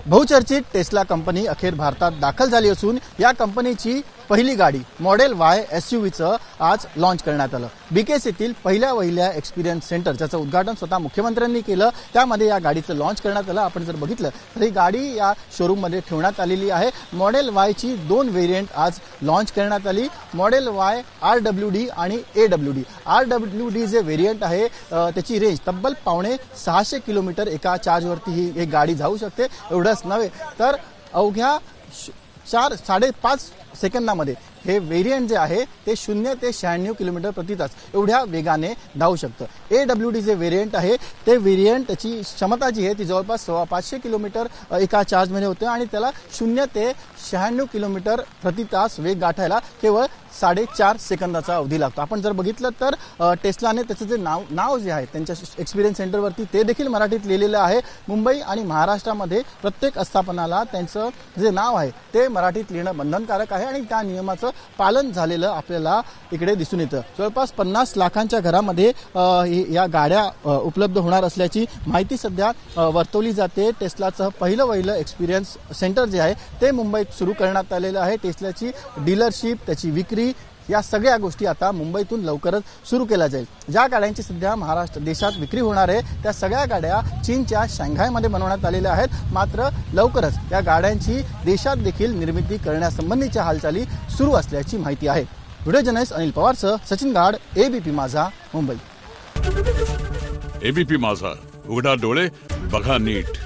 बहुचर्चित Tesla company अखेर भारतात दाखल झाली असून या कंपनीची पहिली गाडी मॉडेल वाय एसयूव्हीचं आज लॉन्च करण्यात आलं। बीकेस येथील पहिल्या एक्सपिरियन्स सेंटर ज्याचं उद्घाटन स्वतः मुख्यमंत्र्यांनी केलं, त्यामध्ये या गाडीचं लॉन्च करण्यात आलं। आपण जर बघितलं तर ही गाडी या शोरूममध्ये ठेवण्यात आलेली आहे। मॉडेल वायची 2 व्हेरियंट आज लॉन्च करण्यात आली, मॉडेल वाय RWD आणि AWD। RWD जे व्हेरियंट आहे त्याची रेंज तब्बल 650 किलोमीटर एका चार्जवरती ही एक गाडी जाऊ शकते। एवढंच नव्हे तर अवघ्या 4-5.5 सेकंदामध्ये हे व्हेरियंट जे आहे ते 0 ते 96 किलोमीटर प्रति तास एवढ्या वेगाने धावू शकतं। AWD जे व्हेरियंट आहे ते व्हेरियंट त्याची क्षमता जी आहे ती जवळपास 500 किलोमीटर एका चार्जमध्ये होते आणि त्याला 0 ते 96 किलोमीटर प्रति तास वेग गाठायला केवळ 4.5 सेकंदाचा अवधी लागतो। आपण जर बघितलं तर टेस्लाने त्याचं जे नाव जे आहे त्यांच्या एक्सपिरियन्स सेंटरवरती ते देखील मराठीत लिहिलेलं आहे। मुंबई आणि महाराष्ट्रामध्ये प्रत्येक आस्थापनाला त्यांचं जे नाव आहे ते मराठीत लिहिणं बंधनकारक आहे आणि त्या नियमाचं पालन झालेलं आपल्याला इकडे दिसून येतं। जवळपास 50 लाखांच्या घरामध्ये या गाड्या उपलब्ध होणार असल्याची माहिती सध्या वर्तवली जाते। टेस्लाचं पहिलं एक्सपिरियन्स सेंटर जे आहे ते मुंबईत सुरू करण्यात आलेलं आहे। टेस्लाची डीलरशिप, त्याची विक्री या सगळ्या गोष्टी आता मुंबईतून लवकरच सुरू केल्या जाईल। ज्या गाड्यांची सध्या महाराष्ट्र देशात विक्री होणार आहे त्या सगळ्या गाड्या चीनच्या शांघायमध्ये बनवण्यात आलेल्या आहेत। मात्र लवकरच या गाड्यांची देशात देखील निर्मिती करण्यासंबंधीच्या हालचाली सुरू असल्याची माहिती आहे। व्हिडिओ जर्नलिस्ट अनिल पवारसह सचिन गाड, ABP माझा, मुंबई। ABP माझा, उघडा डोळे बघा नीट।